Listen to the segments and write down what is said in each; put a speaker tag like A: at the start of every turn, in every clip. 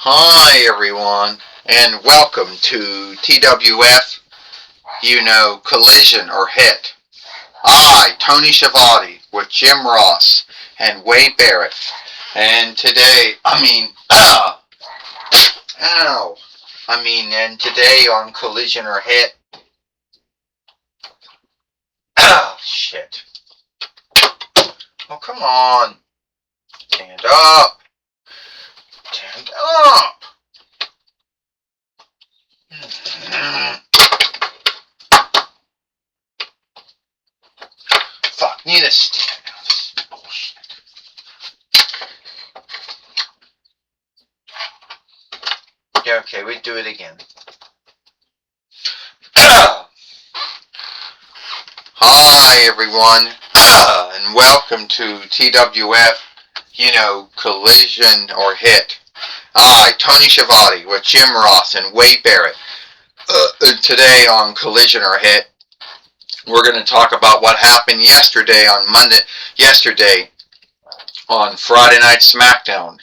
A: Hi everyone, and welcome to TWF, Collision or Hit. Tony Schiavone, with Jim Ross and Wade Barrett. And today, ow. And today on Collision or Hit, shit. Oh, come on. Stand up. Stand up. Fuck, need a stand now. This is bullshit. Yeah, okay, we do it again. Hi everyone, and welcome to TWF, Collision or Hit. Tony Schiavone with Jim Ross and Wade Barrett. Today on Collision or Hit, we're going to talk about what happened yesterday on Friday Night SmackDown.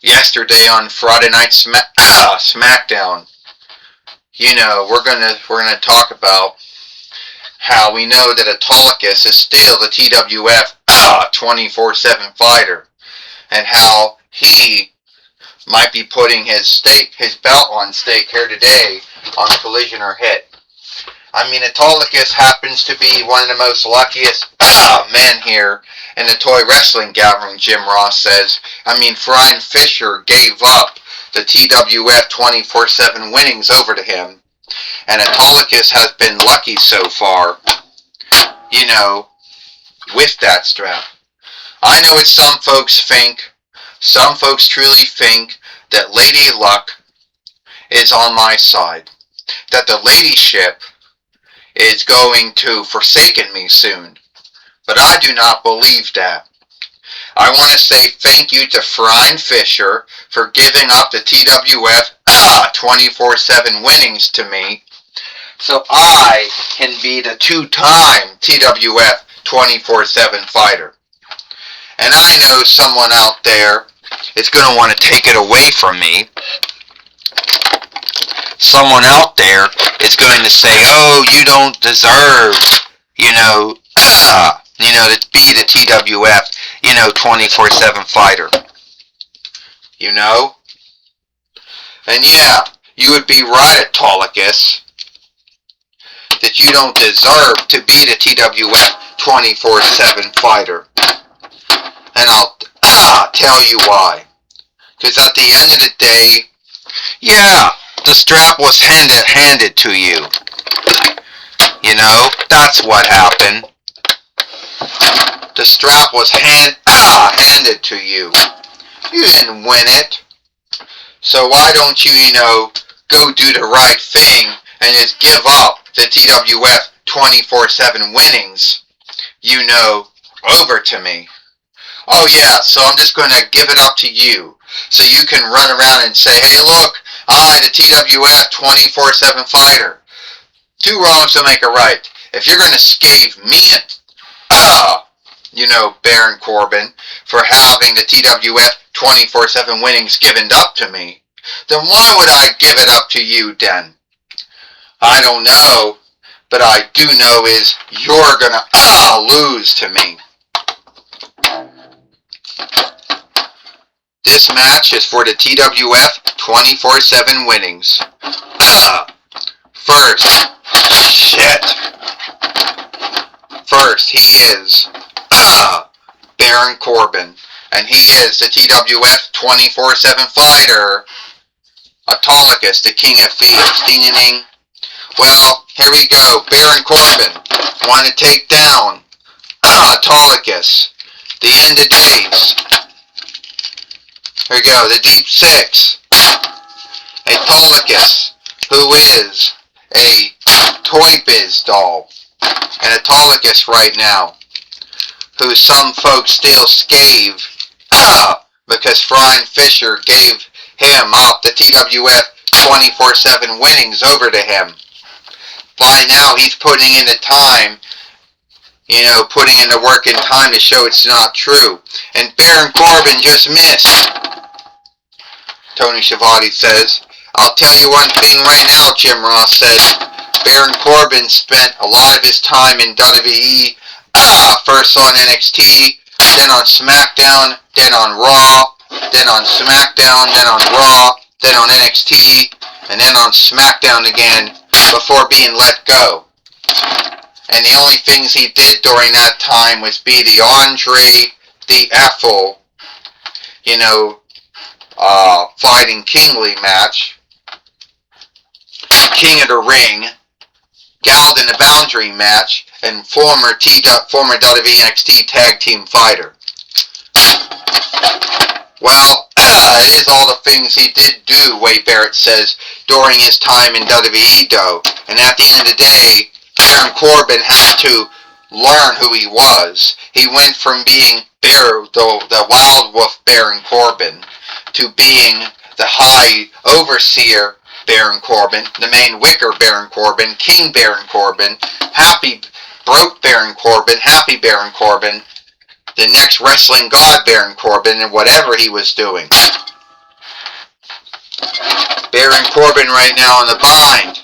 A: Yesterday on Friday Night SmackDown, we're gonna talk about how we know that Autolycus is still the TWF 24/7 fighter, and how he might be putting his belt on stake here today on Collision or Hit. Autolycus happens to be one of the most luckiest men here in the toy wrestling gathering, Jim Ross says. Brian Fisher gave up the TWF 24/7 winnings over to him, and Autolycus has been lucky so far, with that strap. I know what some folks truly think that Lady Luck is on my side, that the ladyship is going to forsaken me soon, but I do not believe that. I want to say thank you to Brian Fisher for giving up the TWF 24/7 winnings to me, so I can be the two-time TWF 24/7 fighter. And I know someone out there is going to want to take it away from me. Someone out there is going to say, oh, you don't deserve, to be the TWF, 24/7 fighter. And yeah, you would be right, Autolycus, that you don't deserve to be the TWF 24/7 fighter. And I'll tell you why. Because at the end of the day, yeah, the strap was handed to you. That's what happened. The strap was handed to you. You didn't win it. So why don't you, go do the right thing and just give up the TWF 24/7 winnings, over to me. Oh yeah, so I'm just going to give it up to you, so you can run around and say, hey look, the TWF 24/7 fighter. Two wrongs to make a right. If you're going to scathe me, Baron Corbin, for having the TWF 24/7 winnings given up to me, then why would I give it up to you then? I don't know, but I do know is you're going to lose to me. This match is for the TWF 24/7 winnings. First, he is Baron Corbin, and he is the TWF 24/7 fighter, Autolycus, the King of Thieves. Ding-a-ding. Well, here we go. Baron Corbin want to take down Autolycus, the end of days. Here we go, the Deep Six. Autolycus, who is a Toy Biz doll. And Autolycus right now, who some folks still scathe because Brian Fisher gave him up the TWF 24/7 winnings over to him. By now he's putting in the time, putting in the work and time to show it's not true. And Baron Corbin just missed. Tony Schiavone says. I'll tell you one thing right now, Jim Ross says. Baron Corbin spent a lot of his time in WWE, first on NXT, then on SmackDown, then on Raw, then on SmackDown, then on Raw, then on NXT, and then on SmackDown again before being let go. And the only things he did during that time was be the Andre the Eiffel, fighting Kingley match, King of the Ring, Galled in the Boundary match, and former WWE NXT Tag Team Fighter. Well, it is all the things he did do, Wade Barrett says, during his time in WWE, though. And at the end of the day, Baron Corbin had to learn who he was. He went from being the Wild Wolf Baron Corbin to being the High Overseer Baron Corbin, the main Wicker Baron Corbin, King Baron Corbin, Happy Broke Baron Corbin, Happy Baron Corbin, the next Wrestling God Baron Corbin, and whatever he was doing. Baron Corbin right now in the bind.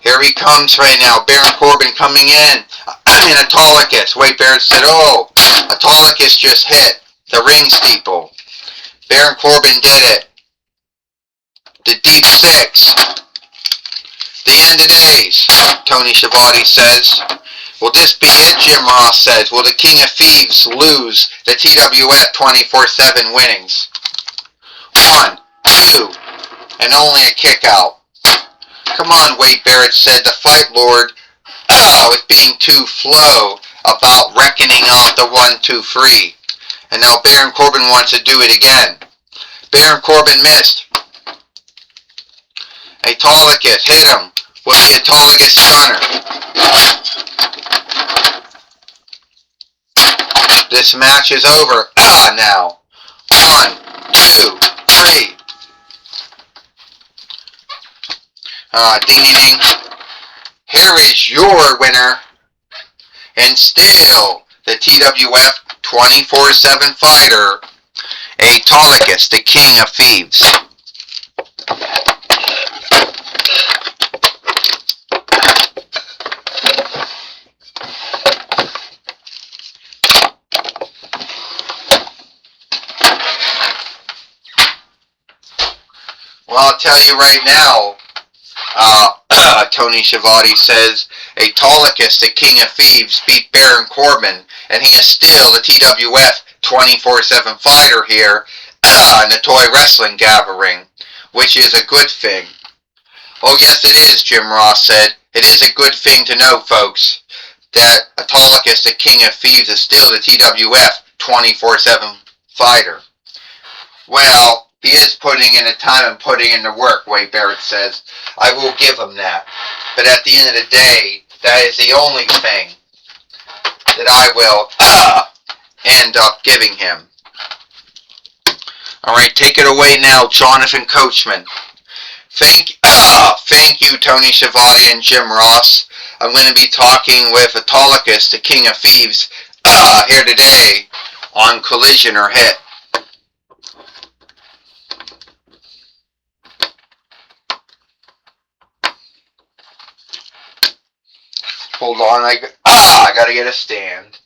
A: Here he comes right now. Baron Corbin coming in. Autolycus. Wade Barrett said, Autolycus just hit the ring steeple. Baron Corbin did it. The Deep Six. The end of days, Tony Schiavone says. Will this be it, Jim Ross says? Will the King of Thieves lose the TWF 24/7 winnings? 1, 2, and only a kick out. Come on, Wade Barrett said. The Fight Lord was being too slow about reckoning out the 1, 2, 3. And now Baron Corbin wants to do it again. Baron Corbin missed. Autolycus hit him with the Autolycus Stunner. This match is over. Now. 1, 2, 3. Ding ding ding. Here is your winner. And still the TWF 24/7 fighter, Autolycus, the King of Thieves. Well, I'll tell you right now, Tony Schiavone says, Autolycus, the King of Thieves, beat Baron Corbin, and he is still the TWF 24/7 fighter here in the Toy Wrestling Gathering, which is a good thing. Oh, yes, it is, Jim Ross said. It is a good thing to know, folks, that Autolycus, the King of Thieves, is still the TWF 24/7 fighter. Well, he is putting in the time and putting in the work, Wade Barrett says. I will give him that. But at the end of the day, that is the only thing that I will end up giving him. Alright, take it away now, Jonathan Coachman. Thank you, Tony Schiavone and Jim Ross. I'm going to be talking with Autolycus, the King of Thieves, here today on Collision or Hit. Hold on, I gotta get a stand.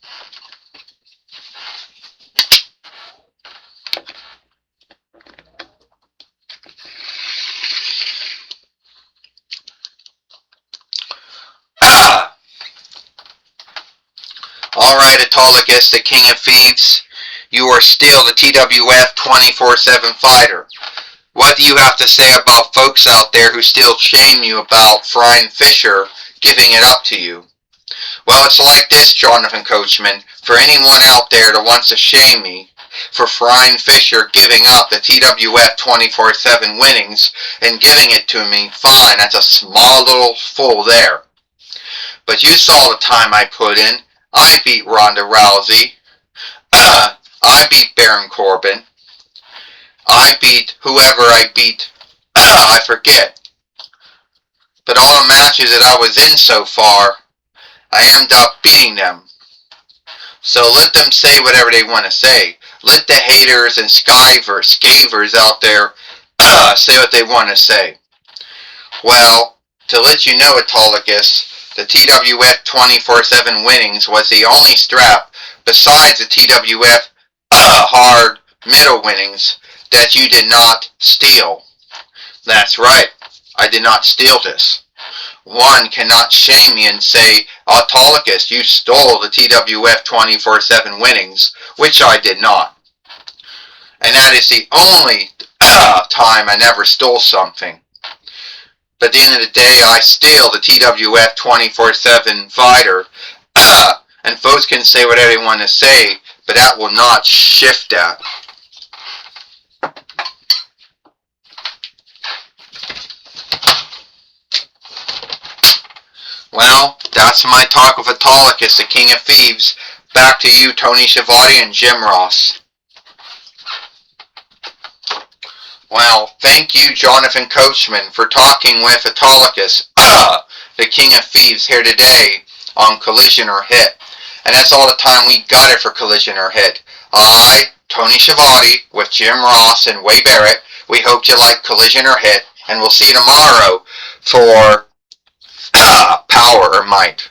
A: Alright, Autolycus, the King of Thieves, you are still the TWF 24/7 fighter. What do you have to say about folks out there who still shame you about Frying Fisher giving it up to you? Well, it's like this, Jonathan Coachman. For anyone out there that wants to shame me for Frying Fisher giving up the TWF 24/7 winnings and giving it to me, fine, that's a small little fool there. But you saw the time I put in. I beat Ronda Rousey. I beat Baron Corbin. I beat whoever I beat. I forget. But all the matches that I was in so far, I ended up beating them. So let them say whatever they want to say. Let the haters and skavers out there say what they want to say. Well, to let you know, Autolycus, the TWF 24/7 winnings was the only strap besides the TWF hard middle winnings that you did not steal. That's right, I did not steal this. One cannot shame me and say, Autolycus, you stole the TWF 24/7 winnings, which I did not. And that is the only time I never stole something. But at the end of the day, I steal the TWF 24/7 fighter. And folks can say whatever they want to say, but that will not shift that. Well, that's my talk with Autolycus, the King of Thieves. Back to you, Tony Schiavone and Jim Ross. Well, thank you, Jonathan Coachman, for talking with Autolycus, the King of Thieves, here today on Collision or Hit. And that's all the time we got it for Collision or Hit. I, Tony Schiavone, with Jim Ross and Wade Barrett, we hope you like Collision or Hit, and we'll see you tomorrow for Power or Might.